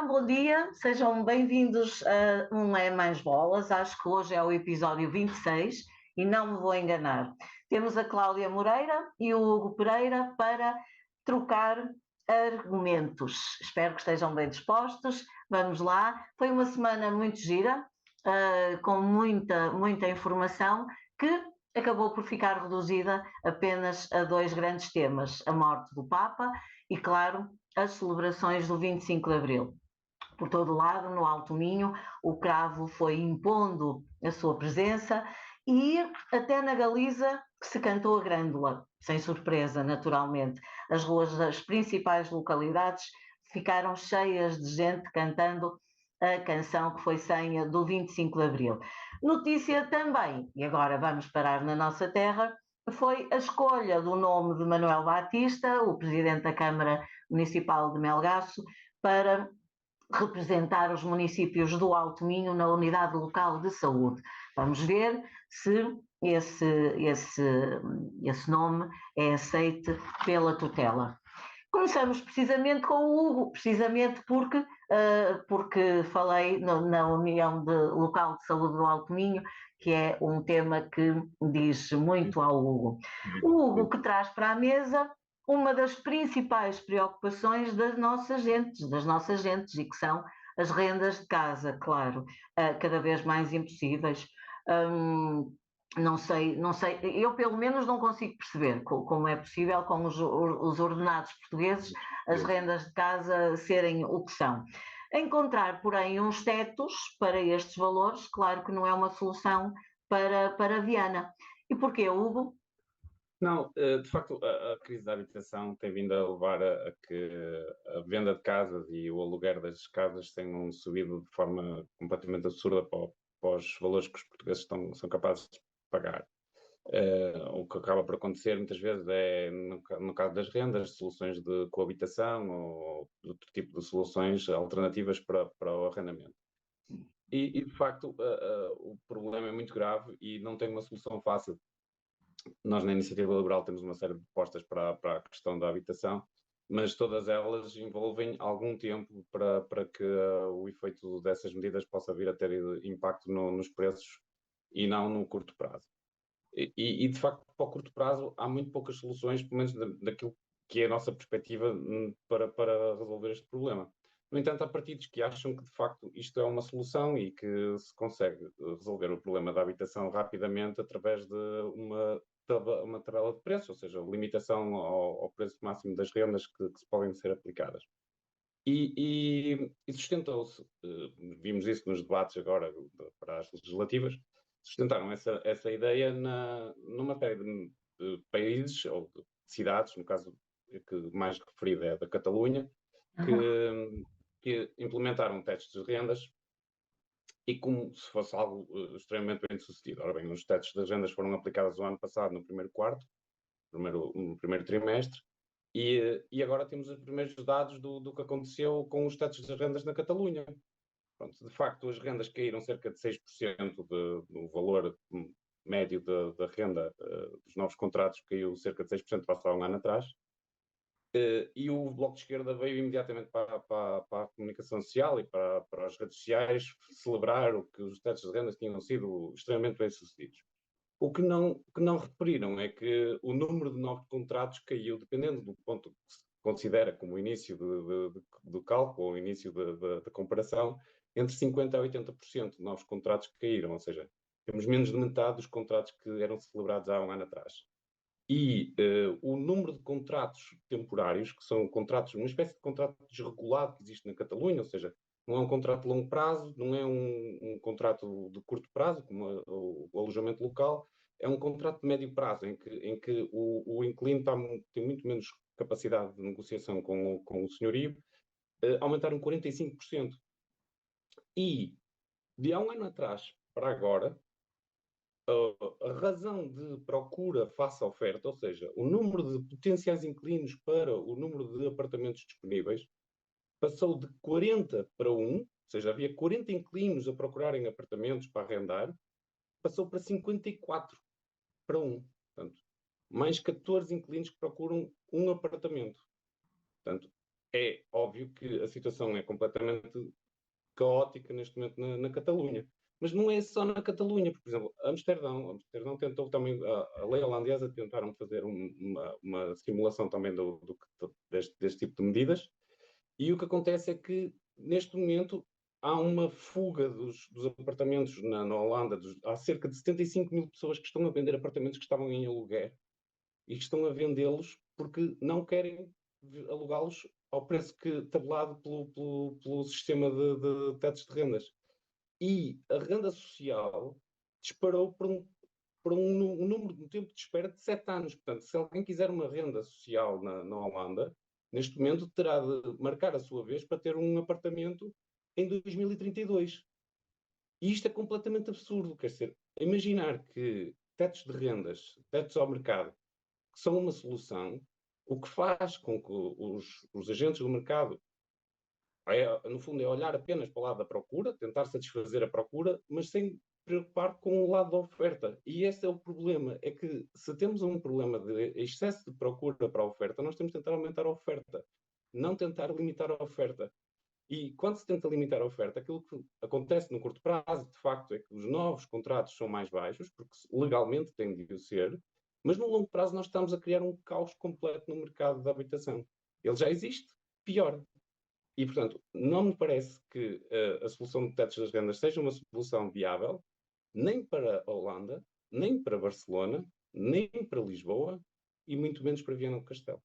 bom dia, sejam bem-vindos a um É Mais Bolas. Acho que hoje é o episódio 26 e não me vou enganar. Temos a Cláudia Moreira e o Hugo Pereira para trocar argumentos. Espero que estejam bem dispostos. Vamos lá. Foi uma semana muito gira, com muita informação que acabou por ficar reduzida apenas a dois grandes temas: a morte do Papa e, claro, as celebrações do 25 de Abril. Por todo lado, no Alto Minho, o cravo foi impondo a sua presença e até na Galiza que se cantou a grândola, sem surpresa, naturalmente. As ruas das principais localidades ficaram cheias de gente cantando a canção que foi senha do 25 de Abril. Notícia também, e agora vamos parar na nossa terra, foi a escolha do nome de Manuel Batista, o presidente da Câmara Municipal de Melgaço, para representar os municípios do Alto Minho na unidade local de saúde. Vamos ver se esse nome é aceite pela tutela. Começamos precisamente com o Hugo, precisamente porque falei na União Local de Saúde do Alto Minho, que é um tema que diz muito ao Hugo. O Hugo que traz para a mesa uma das principais preocupações das nossas gentes, e que são as rendas de casa, claro, cada vez mais impossíveis. Não sei, eu pelo menos não consigo perceber como é possível com os ordenados portugueses as rendas de casa serem o que são. Encontrar, porém, uns tetos para estes valores, claro que não é uma solução para Viana. E porquê, Hugo? Não, de facto, a crise da habitação tem vindo a levar a que a venda de casas e o aluguer das casas tenham subido de forma completamente absurda para os valores que os portugueses são capazes de pagar. O que acaba por acontecer muitas vezes é, no caso das rendas, soluções de coabitação ou outro tipo de soluções alternativas para o arrendamento. E de facto, o problema é muito grave e não tem uma solução fácil. Nós, na Iniciativa Liberal, temos uma série de propostas para a questão da habitação, mas todas elas envolvem algum tempo para que o efeito dessas medidas possa vir a ter impacto nos preços e não no curto prazo. E, de facto, para o curto prazo, há muito poucas soluções, pelo menos daquilo que é a nossa perspectiva para resolver este problema. No entanto, há partidos que acham que, de facto, isto é uma solução e que se consegue resolver o problema da habitação rapidamente através de uma tabela de preços, ou seja, limitação ao preço máximo das rendas que se podem ser aplicadas. E sustentou-se, vimos isso nos debates agora para as legislativas, sustentaram essa ideia numa série de países ou de cidades, no caso que mais referido é da Catalunha, que implementaram testes de rendas e como se fosse algo extremamente bem sucedido. Ora bem, os testes das rendas foram aplicados o ano passado no primeiro quarto, no primeiro trimestre, e agora temos os primeiros dados do que aconteceu com os testes das rendas na Catalunha. Pronto, de facto, as rendas caíram cerca de 6% do valor médio da renda dos novos contratos, caiu cerca de 6% face a um ano atrás. E o Bloco de Esquerda veio imediatamente para a comunicação social e para as redes sociais celebrar que os testes de rendas tinham sido extremamente bem-sucedidos. O que não referiram é que o número de novos contratos caiu, dependendo do ponto que se considera como o início do cálculo ou o início da comparação, entre 50% a 80% de novos contratos que caíram, ou seja, temos menos de metade dos contratos que eram celebrados há um ano atrás. E o número de contratos temporários, que são contratos, uma espécie de contrato desregulado que existe na Catalunha, ou seja, não é um contrato de longo prazo, não é um contrato de curto prazo, como o alojamento local, é um contrato de médio prazo, em que o inquilino tem muito menos capacidade de negociação com o senhorio, aumentaram 45%. E de há um ano atrás para agora, a razão de procura face à oferta, ou seja, o número de potenciais inquilinos para o número de apartamentos disponíveis, passou de 40 para 1, ou seja, havia 40 inquilinos a procurarem apartamentos para arrendar, passou para 54 para 1. Portanto, mais 14 inquilinos que procuram um apartamento. Portanto, é óbvio que a situação é completamente caótica neste momento na Catalunha. Mas não é só na Catalunha, porque, por exemplo, Amsterdão tentou também, a lei holandesa tentaram fazer uma simulação também deste tipo de medidas, e o que acontece é que, neste momento, há uma fuga dos apartamentos na Holanda. Há cerca de 75 mil pessoas que estão a vender apartamentos que estavam em aluguer e que estão a vendê-los porque não querem alugá-los ao preço tabelado pelo sistema de tetos de rendas. E a renda social disparou por um número de tempo de espera de 7 anos. Portanto, se alguém quiser uma renda social na Holanda, neste momento terá de marcar a sua vez para ter um apartamento em 2032. E isto é completamente absurdo. Quer dizer, imaginar que tetos de rendas, tetos ao mercado, que são uma solução, o que faz com que os agentes do mercado, no fundo, é olhar apenas para o lado da procura, tentar satisfazer a procura, mas sem preocupar com o lado da oferta. E esse é o problema, é que se temos um problema de excesso de procura para a oferta, nós temos de tentar aumentar a oferta, não tentar limitar a oferta. E quando se tenta limitar a oferta, aquilo que acontece no curto prazo, de facto, é que os novos contratos são mais baixos, porque legalmente têm de o ser, mas no longo prazo nós estamos a criar um caos completo no mercado da habitação. Ele já existe, pior. E, portanto, não me parece que a solução de tetos das rendas seja uma solução viável, nem para a Holanda, nem para Barcelona, nem para Lisboa e muito menos para Viana do Castelo.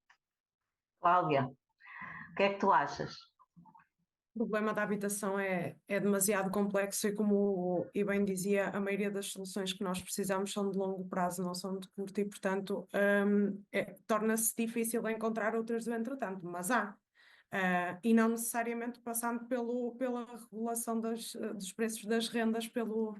Cláudia, o que é que tu achas? O problema da habitação é demasiado complexo e, como e bem dizia, a maioria das soluções que nós precisamos são de longo prazo, não são de curto, e, portanto, torna-se difícil encontrar outras do entretanto, mas há. E não necessariamente passando pela regulação dos preços das rendas pelo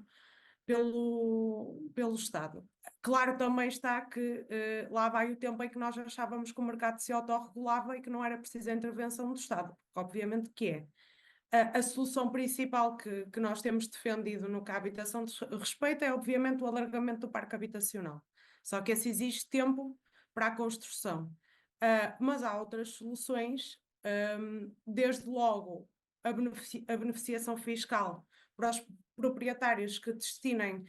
Estado. Claro, também está que lá vai o tempo em que nós achávamos que o mercado se autorregulava e que não era preciso a intervenção do Estado, porque obviamente que é. A solução principal que nós temos defendido no que a habitação respeita é, obviamente, o alargamento do parque habitacional. Só que esse exige tempo para a construção. Mas há outras soluções, desde logo a beneficiação fiscal para os proprietários que destinem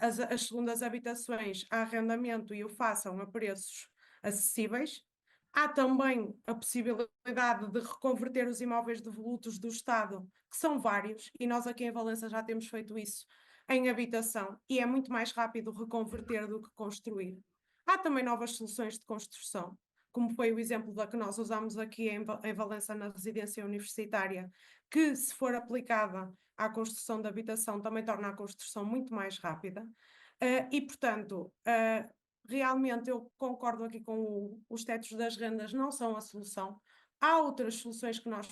as segundas habitações a arrendamento e o façam a preços acessíveis. Há também a possibilidade de reconverter os imóveis devolutos do Estado, que são vários, e nós aqui em Valença já temos feito isso em habitação, e é muito mais rápido reconverter do que construir. Há também novas soluções de construção, como foi o exemplo da que nós usamos aqui em Valença na residência universitária, que, se for aplicada à construção de habitação, também torna a construção muito mais rápida. E, portanto, realmente eu concordo aqui com os tetos das rendas, não são a solução. Há outras soluções que nós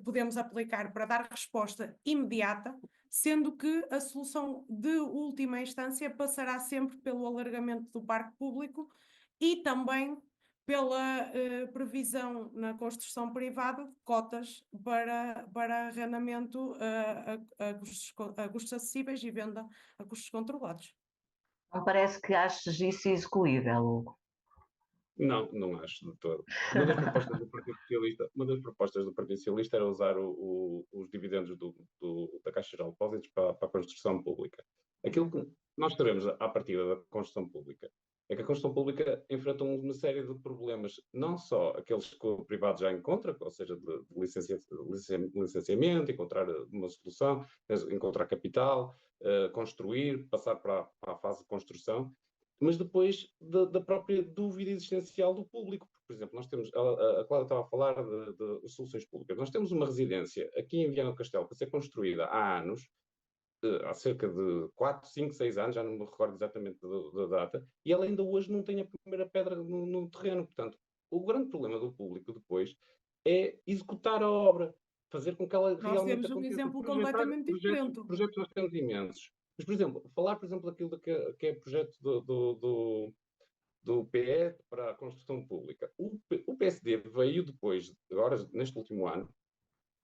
podemos aplicar para dar resposta imediata, sendo que a solução de última instância passará sempre pelo alargamento do parque público e também pela previsão na construção privada de cotas para arrendamento a custos acessíveis e venda a custos controlados. Não parece que aches isso execuível, Hugo. Não, não acho de todo. Uma das propostas do Partido Socialista era usar os dividendos da Caixa Geral de Depósitos para a construção pública. Aquilo que nós sabemos à partida da construção pública é que a construção pública enfrenta uma série de problemas, não só aqueles que o privado já encontra, ou seja, de licenciamento, encontrar uma solução, encontrar capital, construir, passar para a fase de construção, mas depois da própria dúvida existencial do público. Por exemplo, nós temos, a Cláudia estava a falar de soluções públicas. Nós temos uma residência aqui em Viana do Castelo para ser construída há anos, há cerca de 4, 5, 6 anos, já não me recordo exatamente da data, e ela ainda hoje não tem a primeira pedra no terreno. Portanto, o grande problema do público depois é executar a obra, fazer com que ela Nós realmente temos um aconteça. exemplo completamente diferente. Projetos nós temos imensos. Mas, por exemplo, falar, por exemplo, daquilo que é projeto do PE para a construção pública. O PSD veio depois, agora neste último ano,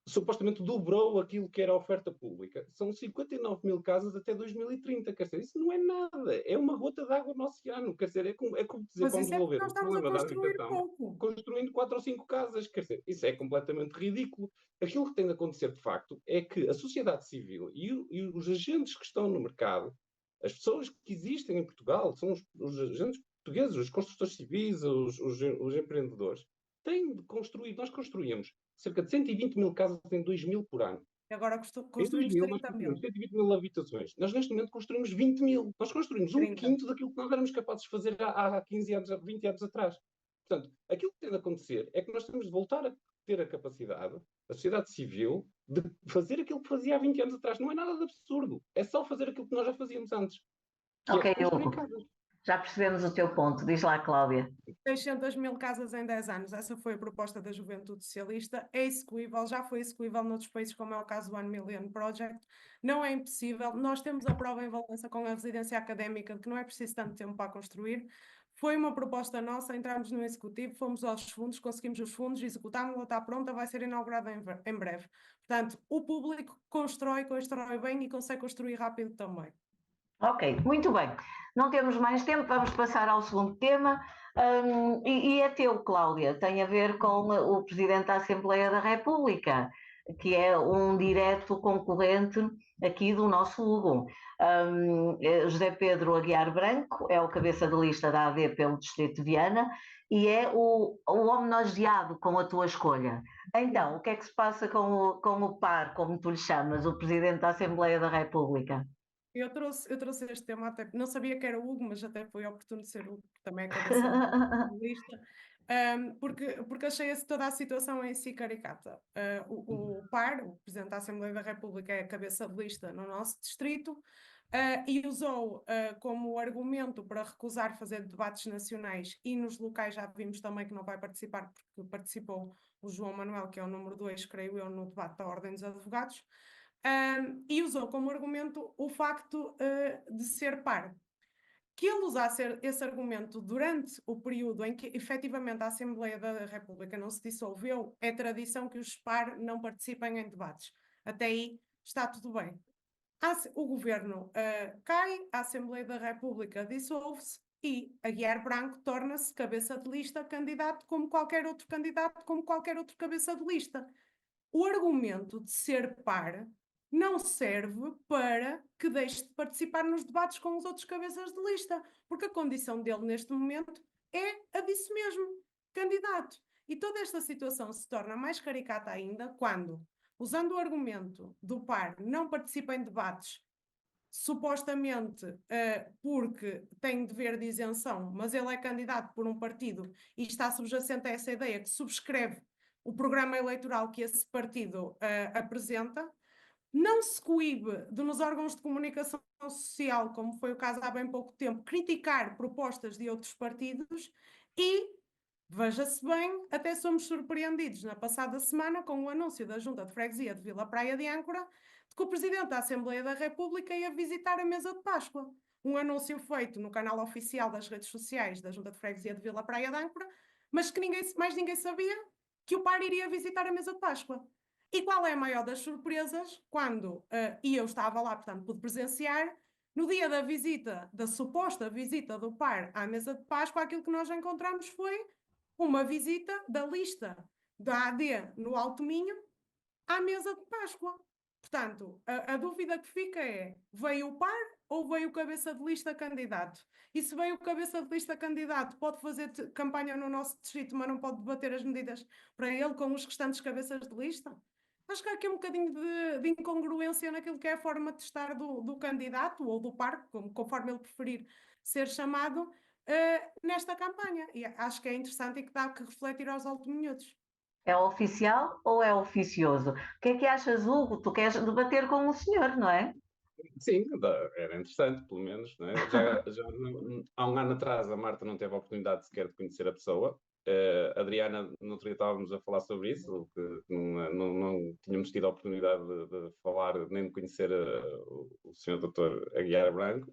supostamente dobrou aquilo que era a oferta pública. São 59 mil casas até 2030, quer dizer, isso não é nada, é uma gota de água no oceano, quer dizer, é como dizer, Mas vamos isso é porque resolver nós o estamos a problema da construir habitação pouco. construindo 4 ou 5 casas, quer dizer, isso é completamente ridículo. Aquilo que tem de acontecer, de facto, é que a sociedade civil e os agentes que estão no mercado, as pessoas que existem em Portugal, são os agentes portugueses, os construtores civis, os empreendedores, têm de construir, nós construímos cerca de 120 mil casas em 2000 por ano. E agora Em construímos 2000 nós 30 mil. construímos 120 mil habitações. Nós neste momento construímos 20 mil. Nós construímos um 30. quinto daquilo que nós éramos capazes de fazer há 15 anos, há 20 anos atrás. Portanto, aquilo que tem de acontecer é que nós temos de voltar a ter a capacidade, a sociedade civil, de fazer aquilo que fazia há 20 anos atrás. Não é nada de absurdo. É só fazer aquilo que nós já fazíamos antes, que Ok, é construir Hugo, casas. já percebemos o teu ponto. Diz lá, Cláudia. 600 mil casas em 10 anos, essa foi a proposta da Juventude Socialista, é execuível, já foi execuível noutros países, como é o caso do One Million Project, não é impossível, nós temos a prova em Valença com a residência académica de que não é preciso tanto tempo para construir, foi uma proposta nossa, entramos no executivo, fomos aos fundos, conseguimos os fundos, executámos-la, está pronta, vai ser inaugurada em breve. Portanto, o público constrói bem e consegue construir rápido também. Ok, muito bem. Não temos mais tempo, vamos passar ao segundo tema. E é teu, Cláudia, tem a ver com o Presidente da Assembleia da República, que é um direto concorrente aqui do nosso Hugo. José Pedro Aguiar Branco é o cabeça de lista da AD pelo Distrito de Viana e é o homenageado com a tua escolha. Então, o que é que se passa com o par, como tu lhe chamas, o Presidente da Assembleia da República? Eu trouxe este tema, até não sabia que era o Hugo, mas até foi oportuno ser o Hugo, que também é cabeça de lista, porque achei toda a situação em si caricata. O PAR, o Presidente da Assembleia da República, é a cabeça de lista no nosso distrito, e usou como argumento para recusar fazer debates nacionais e nos locais já vimos também que não vai participar, porque participou o João Manuel, que é o número 2, creio eu, no debate da Ordem dos Advogados. E usou como argumento o facto de ser par. Que ele usasse esse argumento durante o período em que efetivamente a Assembleia da República não se dissolveu, é tradição que os par não participem em debates. Até aí está tudo bem. O governo cai, a Assembleia da República dissolve-se e Aguiar Branco torna-se cabeça de lista, candidato como qualquer outro candidato, como qualquer outro cabeça de lista. O argumento de ser par não serve para que deixe de participar nos debates com os outros cabeças de lista, porque a condição dele neste momento é a disso mesmo, candidato. E toda esta situação se torna mais caricata ainda quando, usando o argumento do par, não participa em debates, supostamente porque tem dever de isenção, mas ele é candidato por um partido e está subjacente a essa ideia que subscreve o programa eleitoral que esse partido apresenta, não se coíbe de, nos órgãos de comunicação social, como foi o caso há bem pouco tempo, criticar propostas de outros partidos e, veja-se bem, até somos surpreendidos na passada semana com o anúncio da Junta de Freguesia de Vila Praia de Âncora de que o Presidente da Assembleia da República ia visitar a mesa de Páscoa. Um anúncio feito no canal oficial das redes sociais da Junta de Freguesia de Vila Praia de Âncora, mas que mais ninguém sabia que o par iria visitar a mesa de Páscoa. E qual é a maior das surpresas? Quando, e eu estava lá, portanto, pude presenciar, no dia da visita, da suposta visita do par à mesa de Páscoa, aquilo que nós encontramos foi uma visita da lista da AD no Alto Minho à mesa de Páscoa. Portanto, a dúvida que fica é: veio o par ou veio o cabeça de lista candidato? E se veio o cabeça de lista candidato, pode fazer campanha no nosso distrito, mas não pode debater as medidas para ele com os restantes cabeças de lista? Acho que há aqui um bocadinho de incongruência naquilo que é a forma de estar do candidato ou do par, conforme ele preferir ser chamado, nesta campanha. E acho que é interessante e que dá que refletir aos altominhudos. É oficial ou é oficioso? O que é que achas, Hugo? Tu queres debater com o senhor, não é? Sim, era interessante, pelo menos. Não é? Já há um ano atrás a Marta não teve a oportunidade sequer de conhecer a pessoa. A Adriana, no outro dia estávamos a falar sobre isso, que não tínhamos tido a oportunidade de falar nem de conhecer o Sr. Dr. Aguiar Branco,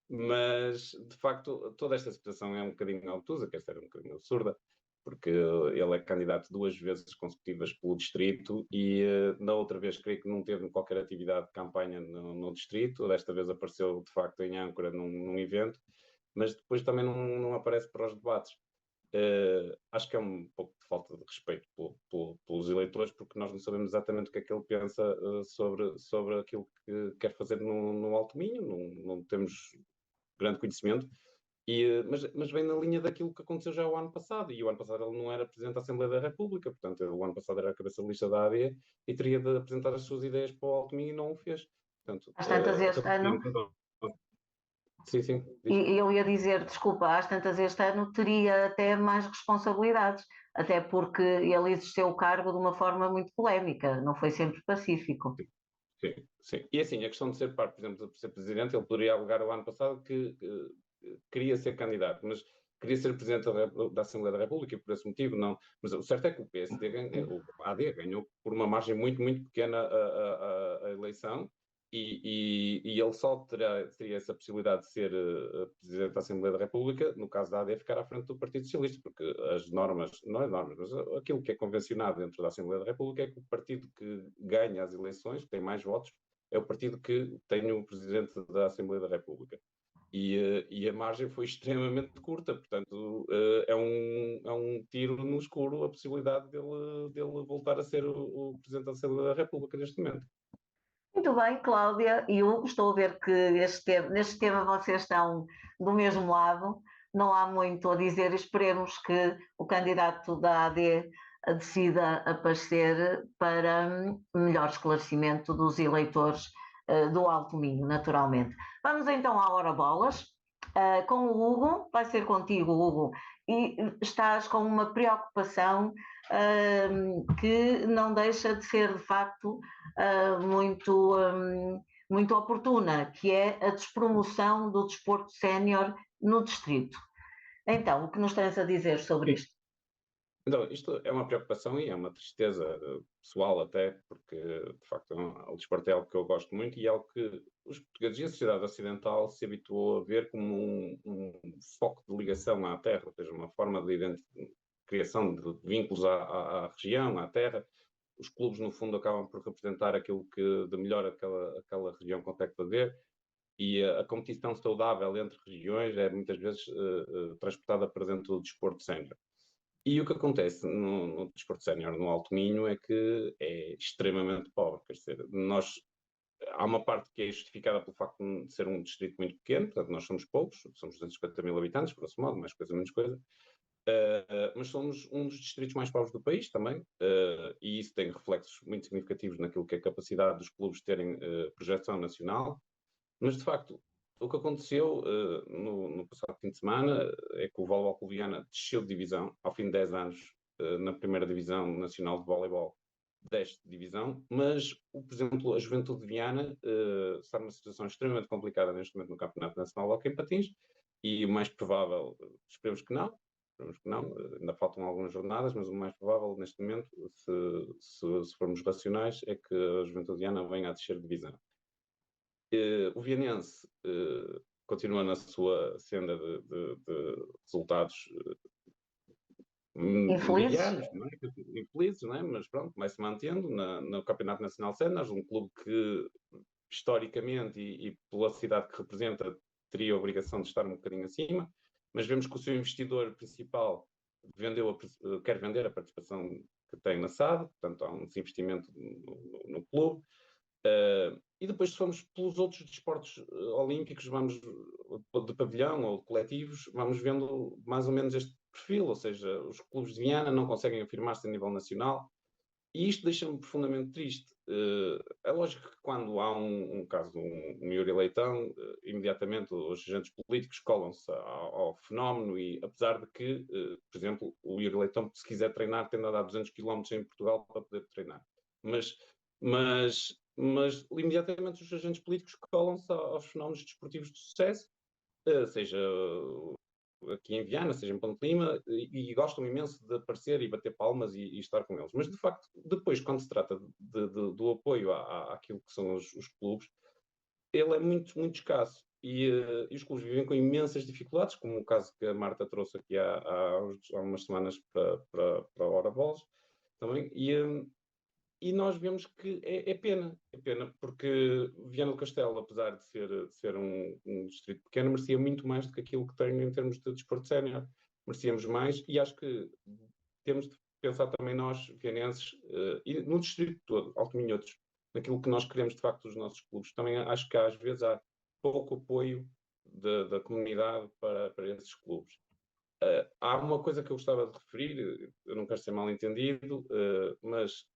mas de facto toda esta situação é um bocadinho obtusa, quer dizer, um bocadinho absurda. porque ele é candidato 2 vezes consecutivas pelo distrito e na outra vez creio que não teve qualquer atividade de campanha no distrito, desta vez apareceu de facto em âncora num evento, mas depois também não aparece para os debates. Acho que é um pouco de falta de respeito pelos eleitores, porque nós não sabemos exatamente o que é que ele pensa sobre aquilo que quer fazer no Alto Minho, não temos grande conhecimento, mas vem na linha daquilo que aconteceu já o ano passado, e o ano passado ele não era Presidente da Assembleia da República, portanto o ano passado era a cabeça de lista da AD e teria de apresentar as suas ideias para o Alto Minho e não o fez. Portanto, Às tantas este ano, sim, sim. e eu ia dizer, desculpa, às tantas este ano teria até mais responsabilidades, até porque ele exerceu o cargo de uma forma muito polémica, não foi sempre pacífico. Sim, sim. E assim, a questão de ser parte, por exemplo, de ser presidente, ele poderia alegar o ano passado que queria ser candidato, mas queria ser presidente da Assembleia da República e por esse motivo não. Mas o certo é que o PSD ganhou, o AD ganhou por uma margem muito, muito pequena a eleição e ele só teria essa possibilidade de ser presidente da Assembleia da República, no caso da AD, ficar à frente do Partido Socialista, porque as normas, não é normas, mas aquilo que é convencionado dentro da Assembleia da República é que o partido que ganha as eleições, que tem mais votos, é o partido que tem o presidente da Assembleia da República. E a margem foi extremamente curta, portanto é um tiro no escuro a possibilidade dele voltar a ser o Presidente da Assembleia da República neste momento. Muito bem, Cláudia e Hugo, estou a ver que neste tema vocês estão do mesmo lado, não há muito a dizer, esperemos que o candidato da AD decida aparecer para melhor esclarecimento dos eleitores do Alto Minho, naturalmente. Vamos então à hora bolas, com o Hugo, vai ser contigo, Hugo, e estás com uma preocupação que não deixa de ser, de facto, muito oportuna, que é a despromoção do desporto sénior no distrito. Então, o que nos tens a dizer sobre isto? Então, isto é uma preocupação e é uma tristeza pessoal até, porque de facto o desporto é algo que eu gosto muito e é algo que os portugueses e a sociedade ocidental se habituou a ver como um foco de ligação à terra, ou seja, uma forma de criação de vínculos à região, à terra. Os clubes, no fundo, acabam por representar aquilo que de melhor aquela região consegue fazer e a competição saudável entre regiões é muitas vezes transportada para dentro do desporto sénior. E o que acontece no desporto sénior no Alto Minho é que é extremamente pobre, quer dizer, há uma parte que é justificada pelo facto de ser um distrito muito pequeno, portanto nós somos poucos, somos 250 mil habitantes, grosso modo, mais coisa, menos coisa, mas somos um dos distritos mais pobres do país também, e isso tem reflexos muito significativos naquilo que é a capacidade dos clubes terem projeção nacional, mas de facto o que aconteceu no passado fim de semana é que o Voleibol Clube Viana desceu de divisão ao fim de 10 anos na primeira divisão nacional de voleibol, desce de divisão, mas, por exemplo, a Juventude de Viana está numa situação extremamente complicada neste momento no Campeonato Nacional de Hóquei em Patins e o mais provável, esperemos que não, ainda faltam algumas jornadas, mas o mais provável neste momento, se formos racionais, é que a Juventude de Viana venha a descer de divisão. O Vianense continua na sua senda de resultados medianos, infelizes, não é? Mas pronto, vai-se mantendo no Campeonato Nacional Sénior, um clube que historicamente e pela cidade que representa teria a obrigação de estar um bocadinho acima, mas vemos que o seu investidor principal quer vender a participação que tem na SAD, portanto há um desinvestimento no clube. E depois, se formos pelos outros desportos olímpicos, vamos de pavilhão ou de coletivos, vamos vendo mais ou menos este perfil, ou seja, os clubes de Viana não conseguem afirmar-se a nível nacional, e isto deixa-me profundamente triste. É lógico que quando há um caso de um Yuri Leitão, imediatamente os agentes políticos colam-se ao fenómeno e apesar de que, por exemplo, o Yuri Leitão, se quiser treinar, tem de andar 200 km em Portugal para poder treinar. Mas imediatamente os agentes políticos colam-se aos fenómenos desportivos de sucesso, seja aqui em Viana, seja em Ponte Lima, e gostam imenso de aparecer e bater palmas e estar com eles. Mas, de facto, depois, quando se trata do apoio àquilo que são os clubes, ele é muito, muito escasso. e os clubes vivem com imensas dificuldades, como o caso que a Marta trouxe aqui há umas semanas para a Hora Bolas também, e nós vemos que é pena, porque Viana do Castelo, apesar de ser um distrito pequeno, merecia muito mais do que aquilo que tem em termos de desporto sénior. Merecíamos mais, e acho que temos de pensar também nós, vienenses, e no distrito todo, Alto Minhotos, naquilo que nós queremos de facto dos nossos clubes. Também acho que às vezes há pouco apoio da comunidade para esses clubes. Há uma coisa que eu gostava de referir, eu não quero ser mal entendido, mas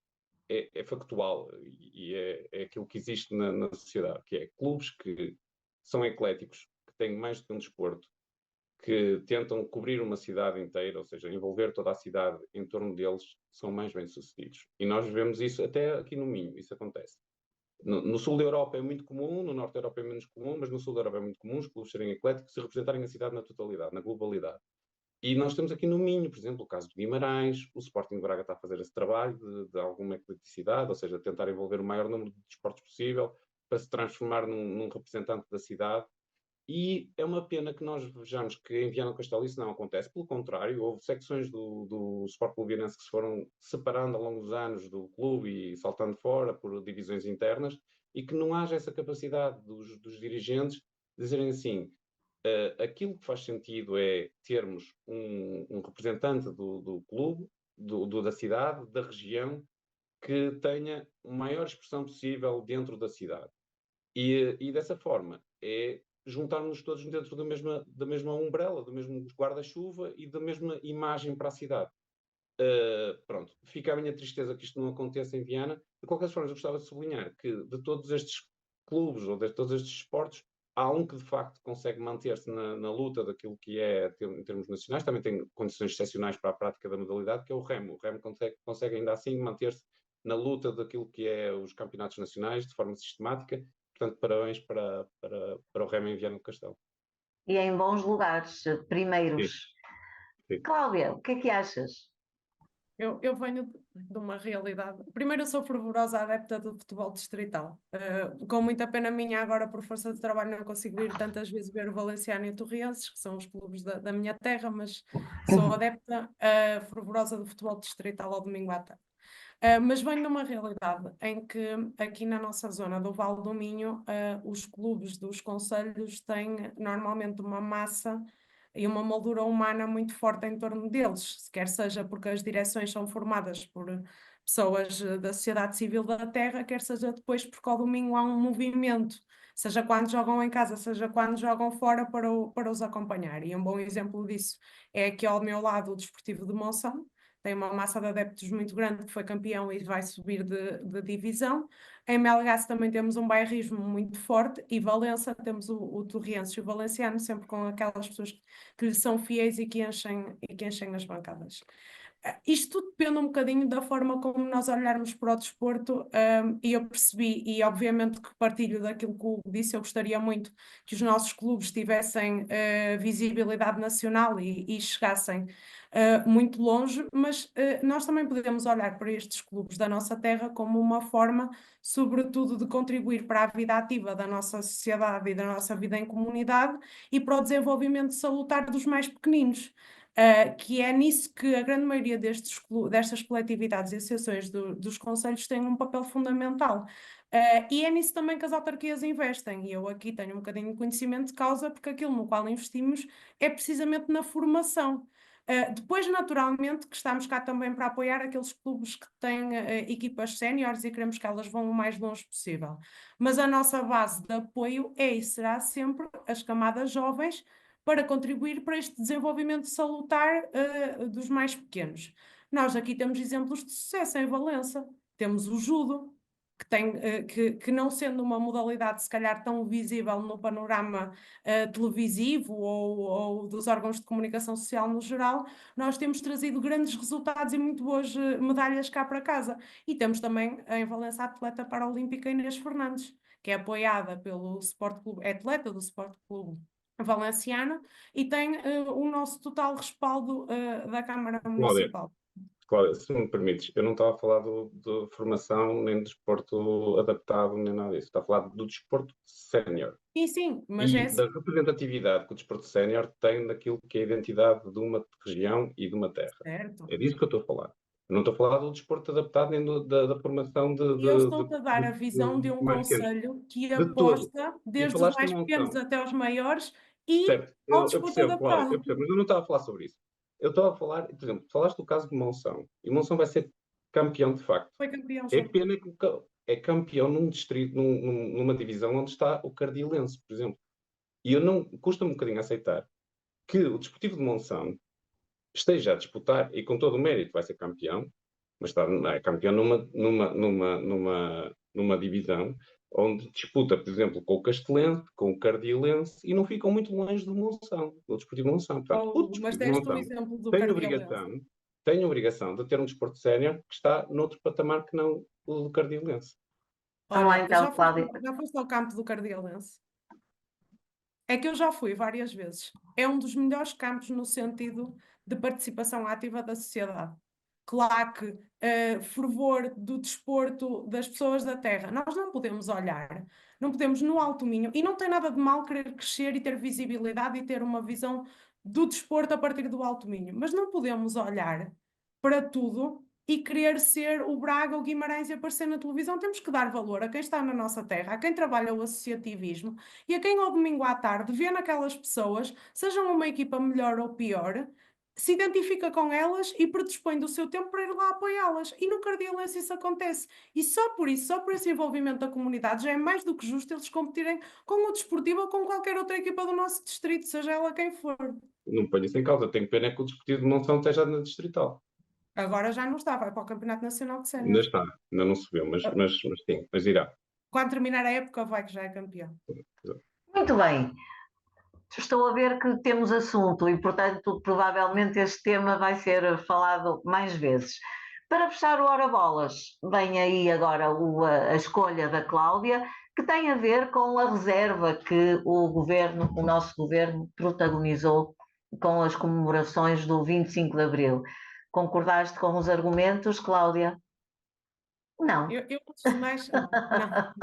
é factual e é aquilo que existe na sociedade, que é clubes que são ecléticos, que têm mais do que um desporto, que tentam cobrir uma cidade inteira, ou seja, envolver toda a cidade em torno deles, são mais bem-sucedidos. E nós vemos isso até aqui no Minho, isso acontece. No sul da Europa é muito comum, no norte da Europa é menos comum, mas no sul da Europa é muito comum os clubes serem ecléticos e representarem a cidade na totalidade, na globalidade. E nós temos aqui no Minho, por exemplo, o caso de Guimarães, o Sporting de Braga está a fazer esse trabalho de alguma ecleticidade, ou seja, tentar envolver o maior número de desportos possível para se transformar num representante da cidade. E é uma pena que nós vejamos que em Viana do Castelo isso não acontece. Pelo contrário, houve secções do Sport Clube Vianense que se foram separando ao longo dos anos do clube e saltando fora por divisões internas, e que não haja essa capacidade dos dirigentes de dizerem assim: aquilo que faz sentido é termos um representante do clube, da cidade, da região, que tenha a maior expressão possível dentro da cidade. E dessa forma é juntarmos todos dentro da mesma umbrella, do mesmo guarda-chuva e da mesma imagem para a cidade. Pronto, fica a minha tristeza que isto não aconteça em Viana. De qualquer forma, eu gostava de sublinhar que de todos estes clubes ou de todos estes esportes, há um que de facto consegue manter-se na luta daquilo que é em termos nacionais, também tem condições excepcionais para a prática da modalidade, que é o Remo. O Remo consegue ainda assim manter-se na luta daquilo que é os campeonatos nacionais de forma sistemática. Portanto, parabéns para o Remo em Viana do Castelo. E em bons lugares, primeiros. Sim. Cláudia, o que é que achas? Eu venho de uma realidade. Primeiro, eu sou fervorosa adepta do futebol distrital. Com muita pena minha, agora por força de trabalho, não consigo ir tantas vezes ver o Valenciano e o Torrienses, que são os clubes da minha terra, mas sou adepta fervorosa do futebol distrital ao domingo à tarde. Mas venho de uma realidade em que aqui na nossa zona do Vale do Minho, os clubes dos concelhos têm normalmente uma massa e uma moldura humana muito forte em torno deles, quer seja porque as direções são formadas por pessoas da sociedade civil da terra, quer seja depois porque ao domingo há um movimento, seja quando jogam em casa, seja quando jogam fora para os acompanhar. E um bom exemplo disso é aqui ao meu lado o Desportivo de Monção, tem uma massa de adeptos muito grande, que foi campeão e vai subir de divisão. Em Melgaço também temos um bairrismo muito forte, e Valença temos o Torriense e o Valenciano, sempre com aquelas pessoas que lhe são fiéis e que enchem as bancadas. Isto tudo depende um bocadinho da forma como nós olharmos para o desporto, e eu percebi, e obviamente que partilho daquilo que o Hugo disse, eu gostaria muito que os nossos clubes tivessem visibilidade nacional e chegassem muito longe, mas nós também podemos olhar para estes clubes da nossa terra como uma forma, sobretudo, de contribuir para a vida ativa da nossa sociedade e da nossa vida em comunidade e para o desenvolvimento salutar dos mais pequeninos. Que é nisso que a grande maioria destas coletividades e associações dos concelhos têm um papel fundamental. E é nisso também que as autarquias investem. E eu aqui tenho um bocadinho de conhecimento de causa, porque aquilo no qual investimos é precisamente na formação. Depois, naturalmente, que estamos cá também para apoiar aqueles clubes que têm equipas séniores e queremos que elas vão o mais longe possível. Mas a nossa base de apoio é e será sempre as camadas jovens, para contribuir para este desenvolvimento salutar dos mais pequenos. Nós aqui temos exemplos de sucesso em Valença. Temos o judo, que não sendo uma modalidade se calhar tão visível no panorama televisivo ou dos órgãos de comunicação social no geral, nós temos trazido grandes resultados e muito boas medalhas cá para casa. E temos também em Valença a atleta paraolímpica Inês Fernandes, que é apoiada pelo Sport Clube, é atleta do Sport Clube Valenciano, e tem o nosso total respaldo da Câmara Cláudia, Municipal. Cláudia, se me permites, eu não estava a falar de formação, nem de desporto adaptado, nem nada disso. Estava a falar do desporto sénior. Sim, mas E é assim, da representatividade que o desporto sénior tem daquilo que é a identidade de uma região e de uma terra. certo. É disso que eu estou a falar. Eu não estou a falar do desporto adaptado nem da formação E eu estou-te a dar a visão de um mais pequenos. conselho que De todo. aposta, E desde os falaste de mais pequenos monção. até aos maiores, e Certo, ao eu desporto percebo, Cláudia, eu adaptado. percebo, mas eu não estava a falar sobre isso. Eu estava a falar, por exemplo, falaste do caso de Monção, e Monção vai ser campeão de facto. Foi campeão É já. pena que é campeão num distrito, numa divisão onde está o Cardiolense, por exemplo. E eu não, custa-me um bocadinho aceitar que o Desportivo de Monção esteja a disputar, e com todo o mérito vai ser campeão, mas é campeão numa divisão onde disputa, por exemplo, com o Castelense, com o Cardiolense, e não ficam muito longe do Monção, do Desportivo de Monção. Portanto, o Mas Desportivo de deste o Monção exemplo do tem Cardiolense. obrigação, tem obrigação de ter um desporto sénior que está noutro patamar que não o do Cardiolense. Vamos lá Ora, então, Cláudia. já foste ao campo do Cardiolense? É que eu já fui várias vezes. É um dos melhores campos no sentido de participação ativa da sociedade. Claque, fervor do desporto das pessoas da terra. Nós não podemos olhar, não podemos no alto Minho, e não tem nada de mal querer crescer e ter visibilidade e ter uma visão do desporto a partir do alto Minho, mas não podemos olhar para tudo e querer ser o Braga ou Guimarães e aparecer na televisão. Temos que dar valor a quem está na nossa terra, a quem trabalha o associativismo e a quem ao domingo à tarde vê naquelas pessoas, sejam uma equipa melhor ou pior, se identifica com elas e predispõe do seu tempo para ir lá apoiá-las. E no Cardiolense isso acontece. E só por isso, só por esse envolvimento da comunidade, já é mais do que justo eles competirem com o Desportivo ou com qualquer outra equipa do nosso distrito, seja ela quem for. Não ponho isso em causa. Tenho pena que o Desportivo de Monção esteja na Distrital. Agora já não está, vai para o Campeonato Nacional de Ainda Séniores. está, ainda não subiu, mas sim, mas irá. Quando terminar a época, vai que já é campeão. Muito bem. Estou a ver que temos assunto e, portanto, provavelmente este tema vai ser falado mais vezes. Para fechar o Hora Bolas, vem aí agora a escolha da Cláudia, que tem a ver com a reserva que o nosso governo, protagonizou com as comemorações do 25 de Abril. Concordaste com os argumentos, Cláudia? Não. Eu antes de mais, não,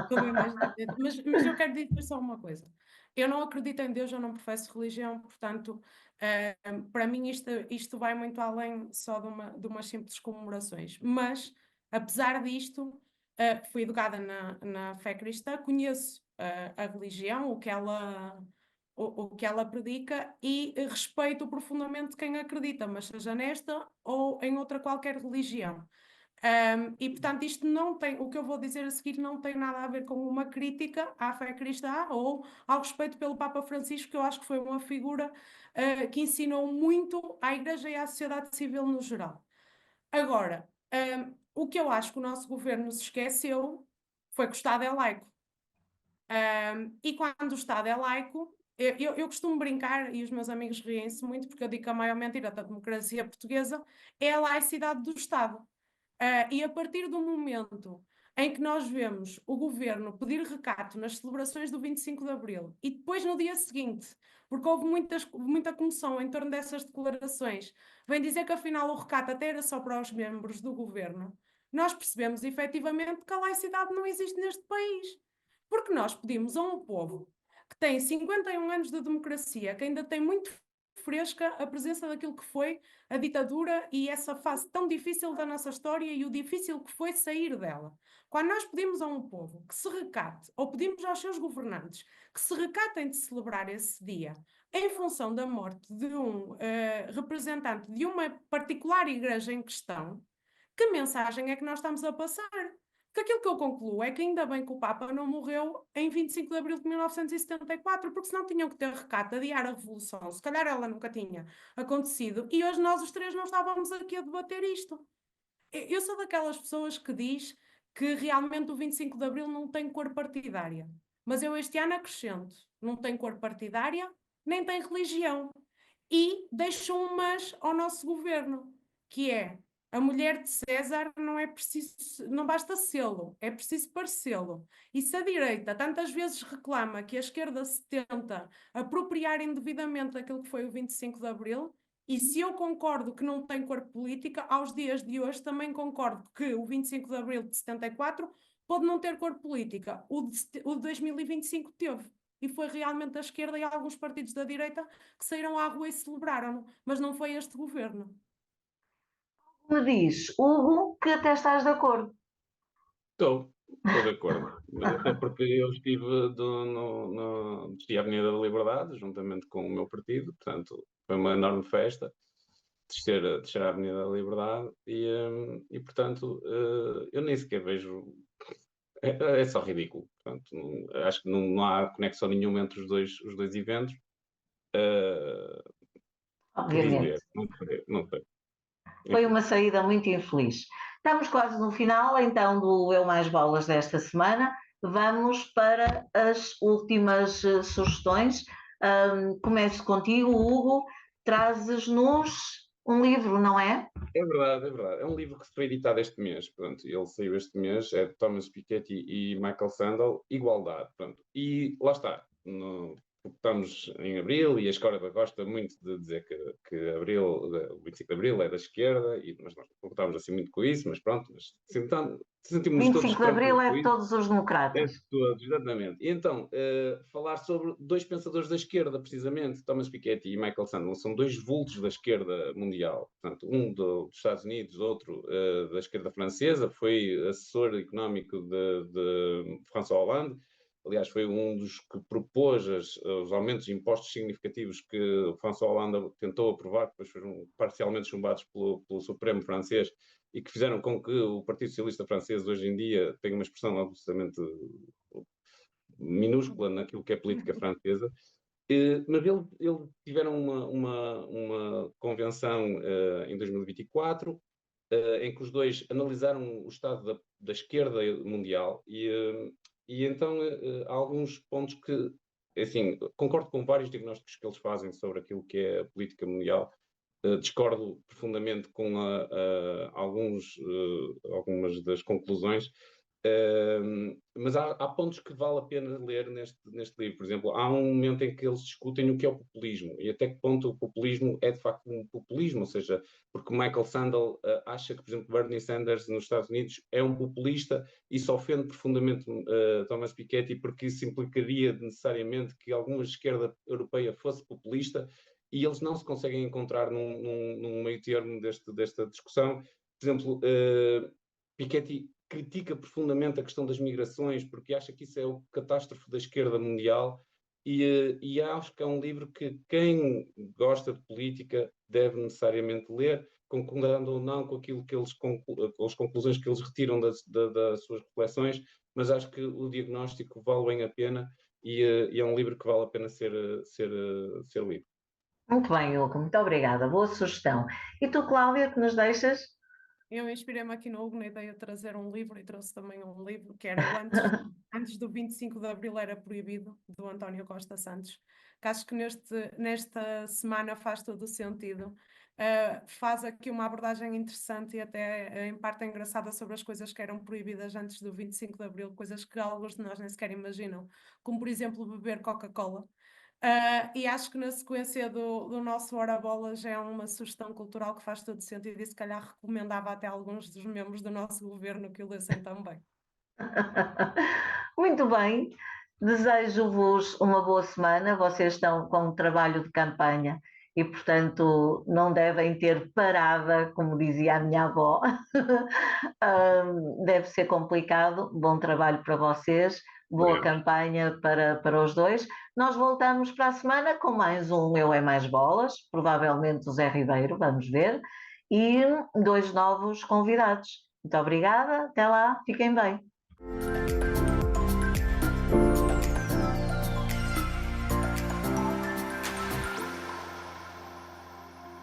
como é mais evidente, mas eu quero dizer só uma coisa. Eu não acredito em Deus, eu não professo religião, portanto, para mim isto vai muito além só de umas simples comemorações. Mas, apesar disto, fui educada na fé cristã, conheço a religião, o que ela predica e respeito profundamente quem acredita, mas seja nesta ou em outra qualquer religião. E portanto, isto não tem, o que eu vou dizer a seguir não tem nada a ver com uma crítica à fé cristã ou ao respeito pelo Papa Francisco, que eu acho que foi uma figura que ensinou muito à Igreja e à sociedade civil no geral. Agora, o que eu acho que o nosso governo se esqueceu foi que o Estado é laico. E quando o Estado é laico, eu costumo brincar, e os meus amigos riem-se muito, porque eu digo que a maior mentira da democracia portuguesa é a laicidade do Estado. E a partir do momento em que nós vemos o governo pedir recato nas celebrações do 25 de Abril e depois no dia seguinte, porque houve muita comoção em torno dessas declarações, vem dizer que afinal o recato até era só para os membros do governo, nós percebemos efetivamente que a laicidade não existe neste país. Porque nós pedimos a um povo que tem 51 anos de democracia, que ainda tem muito fresca a presença daquilo que foi a ditadura e essa fase tão difícil da nossa história e o difícil que foi sair dela. Quando nós pedimos a um povo que se recate, ou pedimos aos seus governantes que se recatem de celebrar esse dia em função da morte de um representante de uma particular igreja em questão, que mensagem é que nós estamos a passar? Porque aquilo que eu concluo é que ainda bem que o Papa não morreu em 25 de abril de 1974, porque senão tinham que ter recato, adiar a Revolução. Se calhar ela nunca tinha acontecido e hoje nós os três não estávamos aqui a debater isto. Eu sou daquelas pessoas que diz que realmente o 25 de abril não tem cor partidária. Mas eu este ano acrescento, não tem cor partidária, nem tem religião. E deixo umas ao nosso governo, que é a mulher de César não é preciso, não basta sê-lo, é preciso parecê-lo. E se a direita tantas vezes reclama que a esquerda se tenta apropriar indevidamente daquilo que foi o 25 de Abril, E se eu concordo que não tem cor política, aos dias de hoje também concordo que o 25 de Abril de 74 pode não ter cor política. O de 2025 teve. E foi realmente a esquerda e alguns partidos da direita que saíram à rua e celebraram, mas não foi este governo. Me diz, Hugo, que até estás de acordo. Estou de acordo. Até porque eu estive desci a Avenida da Liberdade, juntamente com o meu partido, portanto, foi uma enorme festa descer a Avenida da Liberdade e portanto, eu nem sequer vejo. É só ridículo. Portanto, acho que não há conexão nenhuma entre os dois eventos. Que Obviamente. dizer? Não sei. Foi uma saída muito infeliz. Estamos quase no final, então, do Eu Mais Bolas desta semana. Vamos para as últimas sugestões. Começo contigo, Hugo. Trazes-nos um livro, não é? É verdade, é verdade. É um livro que foi editado este mês. Pronto, ele saiu este mês, é de Thomas Piketty e Michael Sandel, Igualdade. Pronto. E lá está. Estamos em Abril e a escola gosta muito de dizer que o 25 de Abril é da esquerda, mas nós não concordamos assim muito com isso, mas pronto, sentimos-nos todos 25 de Abril é com de isso. todos os É democratas. de todos, exatamente. E então, falar sobre dois pensadores da esquerda, precisamente, Thomas Piketty e Michael Sandel, são dois vultos da esquerda mundial. Portanto, um dos Estados Unidos, outro da esquerda francesa, foi assessor económico de François Hollande. Aliás, foi um dos que propôs os aumentos de impostos significativos que François Hollande tentou aprovar, que depois foram parcialmente chumbados pelo Supremo francês e que fizeram com que o Partido Socialista francês hoje em dia tenha uma expressão absolutamente minúscula naquilo que é política francesa. Mas eles tiveram uma convenção em 2024 em que os dois analisaram o estado da esquerda mundial e então há alguns pontos que, assim, concordo com vários diagnósticos que eles fazem sobre aquilo que é a política mundial. Discordo profundamente com algumas das conclusões, mas há pontos que vale a pena ler neste livro. Por exemplo, há um momento em que eles discutem o que é o populismo e até que ponto o populismo é de facto um populismo, ou seja, porque Michael Sandel acha que, por exemplo, Bernie Sanders nos Estados Unidos é um populista e isso ofende profundamente Thomas Piketty porque isso implicaria necessariamente que alguma esquerda europeia fosse populista e eles não se conseguem encontrar num meio termo desta discussão. Por exemplo, Piketty critica profundamente a questão das migrações porque acha que isso é o catástrofe da esquerda mundial e acho que é um livro que quem gosta de política deve necessariamente ler, concordando ou não com aquilo que com as conclusões que eles retiram das suas reflexões, mas acho que o diagnóstico vale bem a pena e é um livro que vale a pena ser lido. Muito bem, Hugo, muito obrigada. Boa sugestão. E tu, Cláudia, que nos deixas? Eu inspirei-me aqui no Hugo na ideia de trazer um livro e trouxe também um livro que era antes do 25 de Abril era proibido, do António Costa Santos, que acho que nesta semana faz todo o sentido. Faz aqui uma abordagem interessante e até em parte engraçada sobre as coisas que eram proibidas antes do 25 de Abril, coisas que alguns de nós nem sequer imaginam, como por exemplo beber Coca-Cola. E acho que na sequência do nosso Hora Bolas é uma sugestão cultural que faz todo sentido e se calhar recomendava até alguns dos membros do nosso governo que o lessem também. Muito bem, desejo-vos uma boa semana. Vocês estão com um trabalho de campanha e, portanto, não devem ter parada, como dizia a minha avó. Deve ser complicado. Bom trabalho para vocês, boa campanha para os dois. Nós voltamos para a semana com mais um Eu é Mais Bolas, provavelmente o Zé Ribeiro, vamos ver, e 2 novos convidados. Muito obrigada, até lá, fiquem bem.